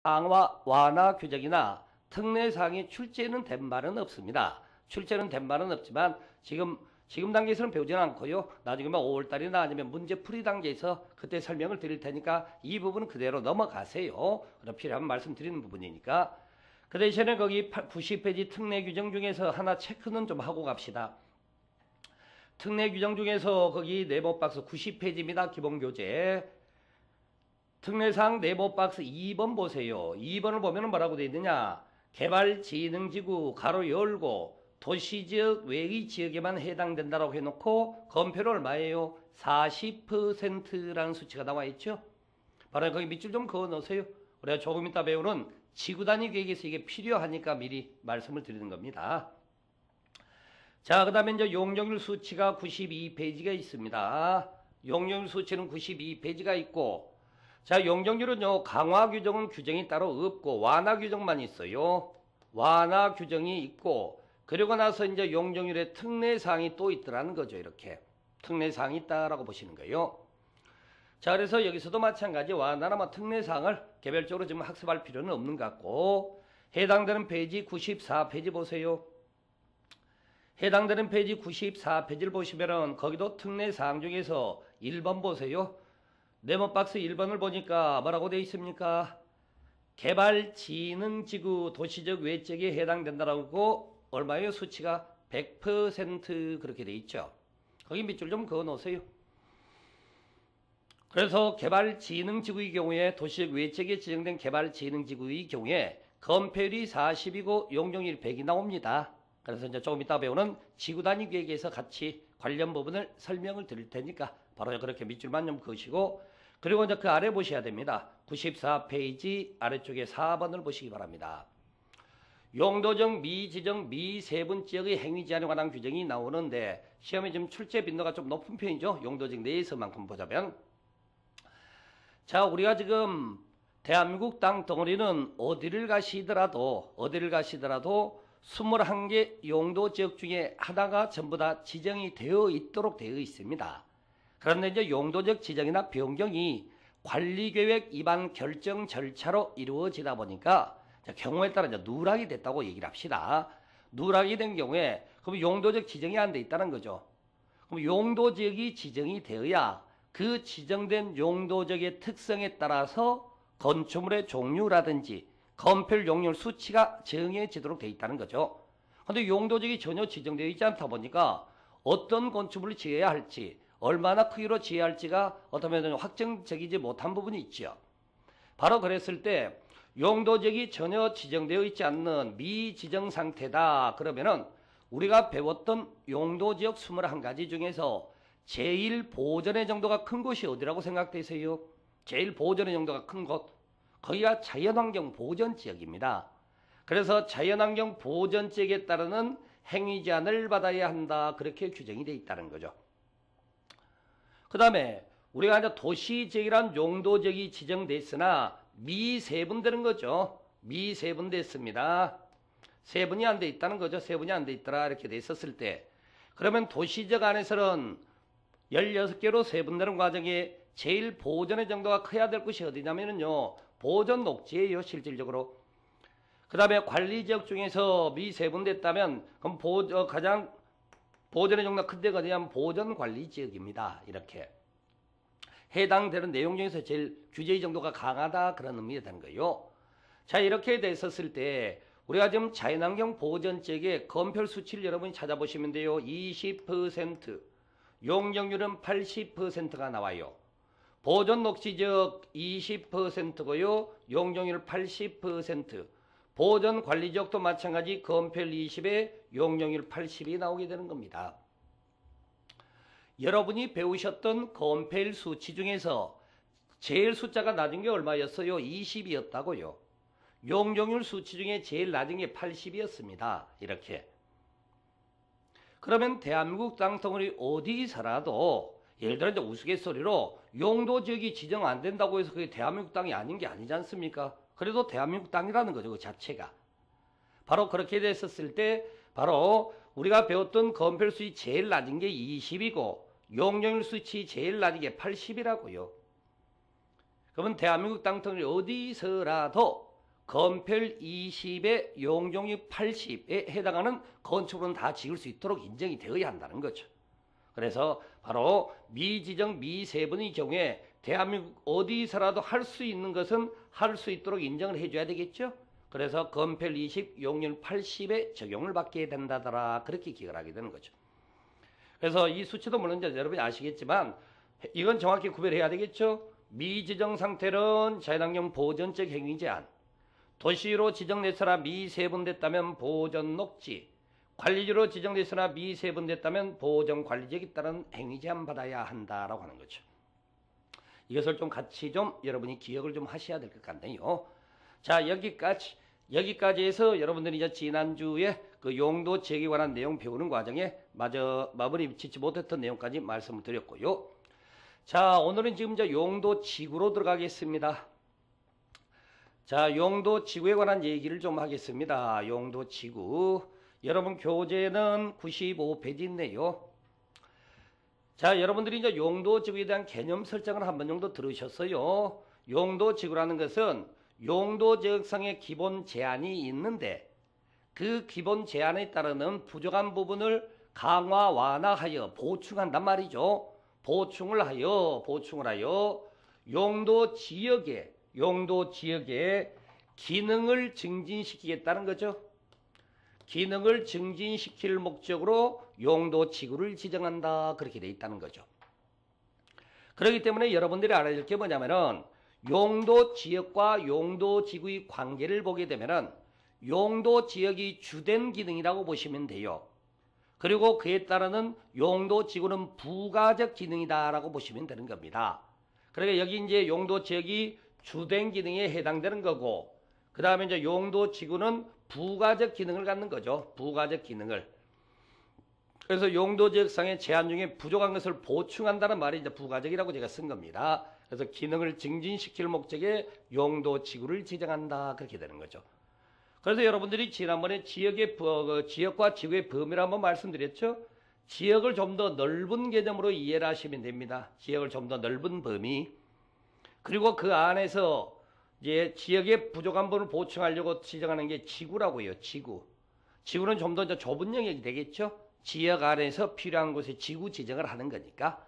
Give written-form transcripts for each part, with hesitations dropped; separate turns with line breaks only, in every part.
강화 완화 규정이나 특례사항이 출제는 된 바는 없습니다. 출제는 된 바는 없지만 지금 단계에서는 배우지는 않고요. 나중에 5월달이나 아니면 문제풀이 단계에서 그때 설명을 드릴 테니까 이 부분은 그대로 넘어가세요. 그럼 필요하면 말씀드리는 부분이니까. 그 대신에 거기 90페이지 특례 규정 중에서 하나 체크는 좀 하고 갑시다. 특례 규정 중에서 거기 네모박스 90페이지입니다. 기본교재. 특례사항 네모박스 2번 보세요. 2번을 보면 뭐라고 되어 있느냐. 개발진흥지구 가로 열고 도시지역 외의 지역에만 해당된다라고 해놓고 건폐율 얼마예요? 40%라는 수치가 나와 있죠. 바로 거기 밑줄 좀 그어 놓으세요. 우리가 조금 이따 배우는 지구단위 계획에서 이게 필요하니까 미리 말씀을 드리는 겁니다. 자, 그 다음에 이제 용적률 수치가 92페이지가 있습니다. 용적률 수치는 92페이지가 있고, 자, 용적률은요, 강화 규정은 규정이 따로 없고, 완화 규정만 있어요. 완화 규정이 있고, 그리고 나서 이제 용적률의 특례사항이 또 있더라는 거죠, 이렇게. 특례사항이 있다라고 보시는 거예요. 자, 그래서 여기서도 마찬가지 완화나 특례사항을 개별적으로 지금 학습할 필요는 없는 것 같고, 해당되는 페이지 94페이지 보세요. 해당되는 페이지 94페이지를 보시면은 거기도 특례사항 중에서 1번 보세요. 네모박스 1번을 보니까 뭐라고 되어 있습니까? 개발진흥지구 도시적 외적에 해당된다라고 얼마예요? 수치가 100% 그렇게 되어 있죠. 거기 밑줄 좀 그어 놓으세요. 그래서 개발진흥지구의 경우에 도시적 외적에 지정된 개발진흥지구의 경우에 건폐율이 40이고 용적률이 100이 나옵니다. 그래서 이제 조금 이따 배우는 지구단위 계획에서 같이 관련 부분을 설명을 드릴 테니까 바로 그렇게 밑줄만 좀 그으시고, 그리고 이제 그 아래 보셔야 됩니다. 94페이지 아래쪽에 4번을 보시기 바랍니다. 용도적 미지정 미세분 지역의 행위 제한에 관한 규정이 나오는데 시험에 지금 출제 빈도가 좀 높은 편이죠. 용도적 내에서만큼 보자면. 자, 우리가 지금 대한민국 땅 덩어리는 어디를 가시더라도 21개 용도 지역 중에 하나가 전부 다 지정이 되어 있도록 되어 있습니다. 그런데 이제 용도적 지정이나 변경이 관리계획 위반 결정 절차로 이루어지다 보니까 경우에 따라 이제 누락이 됐다고 얘기를 합시다. 누락이 된 경우에 그럼 용도적 지정이 안 돼 있다는 거죠. 그럼 용도 지역이 지정이 되어야 그 지정된 용도적의 특성에 따라서 건축물의 종류라든지 건폐율 용률 수치가 정해지도록 되어 있다는 거죠. 그런데 용도적이 전혀 지정되어 있지 않다 보니까 어떤 건축물을 지어야 할지, 얼마나 크기로 지어야 할지가 어쩌면 확정적이지 못한 부분이 있죠. 바로 그랬을 때 용도적이 전혀 지정되어 있지 않는 미지정 상태다. 그러면은 우리가 배웠던 용도지역 21가지 중에서 제일 보전의 정도가 큰 곳이 어디라고 생각되세요? 제일 보전의 정도가 큰 곳, 거기가 자연환경 보전지역입니다. 그래서 자연환경 보전지역에 따르는 행위 제한을 받아야 한다. 그렇게 규정이 되어 있다는 거죠. 그 다음에 우리가 이제 도시지역이란 용도지역이 지정됐으나 미세분되는 거죠. 미세분됐습니다. 세분이 안 돼 있다는 거죠. 세분이 안 돼 있더라. 이렇게 돼 있었을 때. 그러면 도시지역 안에서는 16개로 세분되는 과정에 제일 보전의 정도가 커야 될 곳이 어디냐면요. 보전 녹지예요. 실질적으로. 그 다음에 관리지역 중에서 미세분됐다면 그럼 가장 보전의 정도가 큰 데가 어디냐면 보전관리지역입니다. 이렇게. 해당되는 내용 중에서 제일 규제의 정도가 강하다. 그런 의미가 되는 거예요. 자, 이렇게 됐었을 때 우리가 지금 자연환경 보전지역의 건폐율 수치를 여러분이 찾아보시면 돼요. 20%, 용적률은 80%가 나와요. 보전 녹지지역 20%고요. 용적률 80%. 보전 관리지역도 마찬가지 건폐율 20에 용적률 80이 나오게 되는 겁니다. 여러분이 배우셨던 건폐율 수치 중에서 제일 숫자가 낮은 게 얼마였어요? 20이었다고요. 용적률 수치 중에 제일 낮은 게 80이었습니다. 이렇게. 그러면 대한민국 땅덩어리 어디서라도 예를 들어 이제 우스갯소리로 용도지역이 지정 안 된다고 해서 그게 대한민국 땅이 아닌 게 아니지 않습니까? 그래도 대한민국 땅이라는 거죠. 그 자체가. 바로 그렇게 됐었을 때 바로 우리가 배웠던 건폐율 수치 제일 낮은 게 20이고 용적률 수치 제일 낮은 게 80이라고요. 그러면 대한민국 땅덩어리 어디서라도 건폐율 20에 용적률 80에 해당하는 건축물은 다 지을 수 있도록 인정이 되어야 한다는 거죠. 그래서 바로 미지정 미세분의 경우에 대한민국 어디서라도 할 수 있는 것은 할 수 있도록 인정을 해줘야 되겠죠. 그래서 건폐율 20, 용적률 80에 적용을 받게 된다더라. 그렇게 기억을 하게 되는 거죠. 그래서 이 수치도 물론 이제 여러분이 아시겠지만 이건 정확히 구별해야 되겠죠. 미지정 상태는 자연환경 보전적 행위 제한, 도시로 지정됐으나 미세분됐다면 보전 녹지, 관리지로 지정됐으나 미세분됐다면 보전 관리지역에 따른 행위 제한 받아야 한다라고 하는 거죠. 이것을 좀 같이 좀 여러분이 기억을 좀 하셔야 될 것 같네요. 자, 여기까지 해서 여러분들이 이제 지난주에 그 용도 지역에 관한 내용 배우는 과정에 마저 마무리 짓지 못했던 내용까지 말씀을 드렸고요. 자, 오늘은 지금 이제 용도 지구로 들어가겠습니다. 자, 용도 지구에 관한 얘기를 좀 하겠습니다. 용도 지구. 여러분 교재는 95페이지인데요. 자, 여러분들이 이제 용도 지구에 대한 개념 설정을 한 번 정도 들으셨어요. 용도 지구라는 것은 용도 지역상의 기본 제한이 있는데 그 기본 제한에 따르는 부족한 부분을 강화, 완화하여 보충한단 말이죠. 보충을 하여 용도 지역의 기능을 증진시키겠다는 거죠. 기능을 증진시킬 목적으로 용도 지구를 지정한다. 그렇게 되어 있다는 거죠. 그렇기 때문에 여러분들이 알아야 될 게 뭐냐면은 용도 지역과 용도 지구의 관계를 보게 되면은 용도 지역이 주된 기능이라고 보시면 돼요. 그리고 그에 따르는 용도 지구는 부가적 기능이다라고 보시면 되는 겁니다. 그러니까 여기 이제 용도 지역이 주된 기능에 해당되는 거고, 그 다음에 이제 용도 지구는 부가적 기능을 갖는 거죠. 부가적 기능을. 그래서 용도 지역상의 제한 중에 부족한 것을 보충한다는 말이 이제 부가적이라고 제가 쓴 겁니다. 그래서 기능을 증진시킬 목적에 용도 지구를 지정한다. 그렇게 되는 거죠. 그래서 여러분들이 지난번에 지역과 지구의 범위를 한번 말씀드렸죠. 지역을 좀 더 넓은 개념으로 이해를 하시면 됩니다. 지역을 좀 더 넓은 범위. 그리고 그 안에서 이제 지역의 부족한 부분을 보충하려고 지정하는 게 지구라고요. 지구. 지구는 좀 더 좁은 영역이 되겠죠. 지역 안에서 필요한 곳에 지구 지정을 하는 거니까.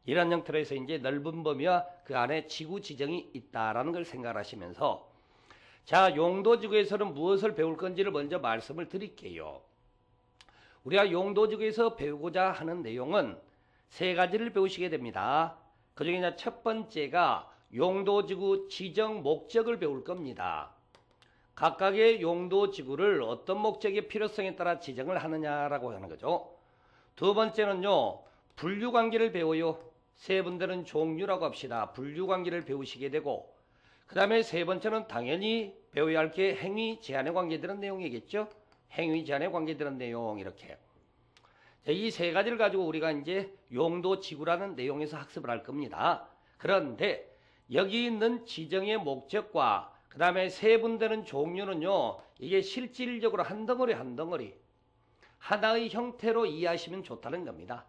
이런 형태로 해서 이제 넓은 범위와 그 안에 지구 지정이 있다라는 걸 생각하시면서 자, 용도지구에서는 무엇을 배울 건지를 먼저 말씀을 드릴게요. 우리가 용도지구에서 배우고자 하는 내용은 세 가지를 배우시게 됩니다. 그 중에 첫 번째가 용도지구 지정 목적을 배울 겁니다. 각각의 용도지구를 어떤 목적의 필요성에 따라 지정을 하느냐라고 하는 거죠. 두 번째는요, 분류관계를 배워요. 세 번째는 종류라고 합시다. 분류관계를 배우시게 되고, 그 다음에 세 번째는 당연히 배워야 할 게 행위 제한에 관계되는 내용이겠죠. 행위 제한에 관계되는 내용 이렇게. 이 세 가지를 가지고 우리가 이제 용도 지구라는 내용에서 학습을 할 겁니다. 그런데 여기 있는 지정의 목적과 그 다음에 세분되는 종류는요, 이게 실질적으로 한 덩어리 하나의 형태로 이해하시면 좋다는 겁니다.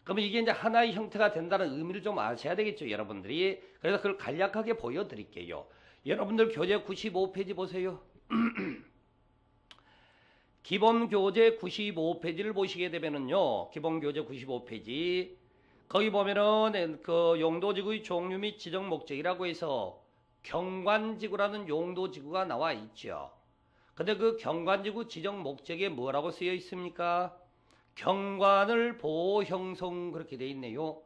그러면 이게 이제 하나의 형태가 된다는 의미를 좀 아셔야 되겠죠, 여러분들이. 그래서 그걸 간략하게 보여드릴게요. 여러분들 교재 95페이지 보세요. 기본 교재 95페이지를 보시게 되면은요, 기본 교재 95페이지. 거기 보면은 그 용도지구의 종류 및 지정 목적이라고 해서 경관지구라는 용도지구가 나와 있죠. 근데 그 경관지구 지정 목적에 뭐라고 쓰여 있습니까? 경관을 보호 형성 그렇게 돼 있네요.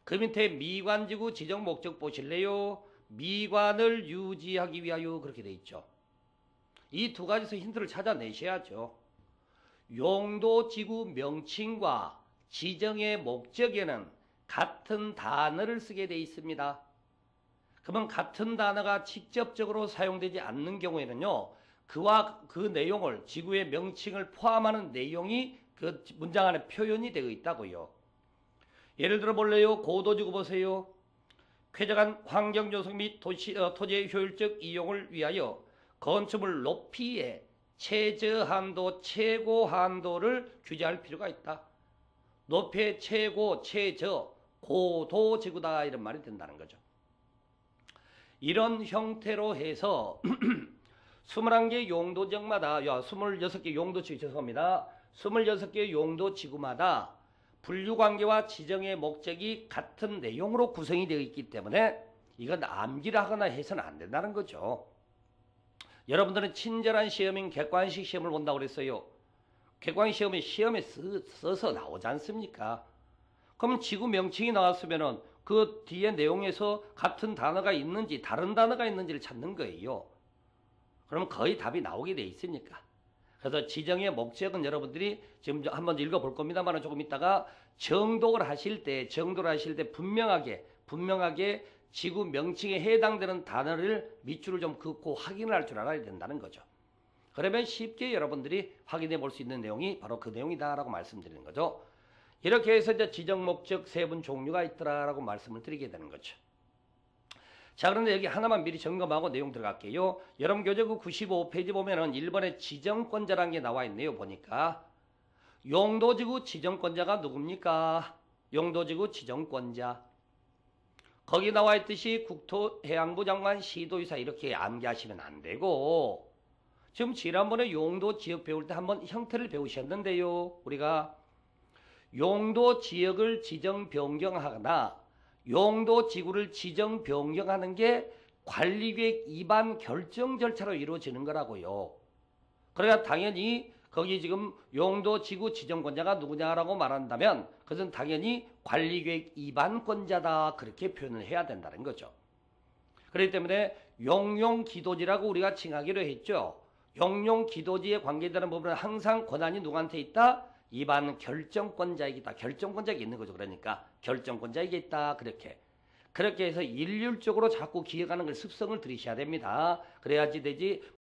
그 밑에 미관지구 지정 목적 보실래요? 미관을 유지하기 위하여 그렇게 돼 있죠. 이 두 가지에서 힌트를 찾아내셔야죠. 용도지구 명칭과 지정의 목적에는 같은 단어를 쓰게 돼 있습니다. 그러면 같은 단어가 직접적으로 사용되지 않는 경우에는요, 그와 그 내용을, 지구의 명칭을 포함하는 내용이 그 문장 안에 표현이 되어 있다고요. 예를 들어 볼래요? 고도지구 보세요. 쾌적한 환경 조성 및 토지의 효율적 이용을 위하여 건축물 높이의 최저한도, 최고한도를 규제할 필요가 있다. 높이의 최고, 최저, 고도지구다 이런 말이 된다는 거죠. 이런 형태로 해서 21개 용도지역마다 26개 용도지구 죄송합니다. 26개 용도지구마다 분류관계와 지정의 목적이 같은 내용으로 구성이 되어 있기 때문에 이건 암기를 하거나 해서는 안 된다는 거죠. 여러분들은 친절한 시험인 객관식 시험을 본다고 그랬어요. 객관식 시험에 써서 나오지 않습니까? 그럼 지구 명칭이 나왔으면은 그 뒤에 내용에서 같은 단어가 있는지 다른 단어가 있는지를 찾는 거예요. 그러면 거의 답이 나오게 돼 있으니까. 그래서 지정의 목적은 여러분들이 지금 한번 읽어볼 겁니다만 조금 있다가 정독을 하실 때 분명하게 지구 명칭에 해당되는 단어를 밑줄을 좀 긋고 확인을 할 줄 알아야 된다는 거죠. 그러면 쉽게 여러분들이 확인해 볼 수 있는 내용이 바로 그 내용이다라고 말씀드리는 거죠. 이렇게 해서 이제 지정 목적 세분 종류가 있더라라고 말씀을 드리게 되는 거죠. 자, 그런데 여기 하나만 미리 점검하고 내용 들어갈게요. 여러분 교재부 95페이지 보면은 1번에 지정권자라는 게 나와 있네요. 보니까 용도지구 지정권자가 누굽니까? 용도지구 지정권자. 거기 나와 있듯이 국토해양부 장관, 시도의사 이렇게 암기하시면 안 되고 지금 지난번에 용도지역 배울 때 한번 형태를 배우셨는데요. 우리가 용도지역을 지정 변경하거나 용도지구를 지정 변경하는 게 관리계획 위반 결정 절차로 이루어지는 거라고요. 그러니까 당연히 거기 지금 용도지구 지정권자가 누구냐라고 말한다면 그것은 당연히 관리계획 위반권자다 그렇게 표현을 해야 된다는 거죠. 그렇기 때문에 용용기도지라고 우리가 칭하기로 했죠. 용용기도지에 관계되는 부분은 항상 권한이 누구한테 있다? 위반 결정권자에게 있다. 결정권자에게 있는 거죠. 그러니까 결정권자에게 있다. 그렇게 해서 일률적으로 자꾸 기억하는 걸 습성을 들이셔야 됩니다. 그래야지 되지.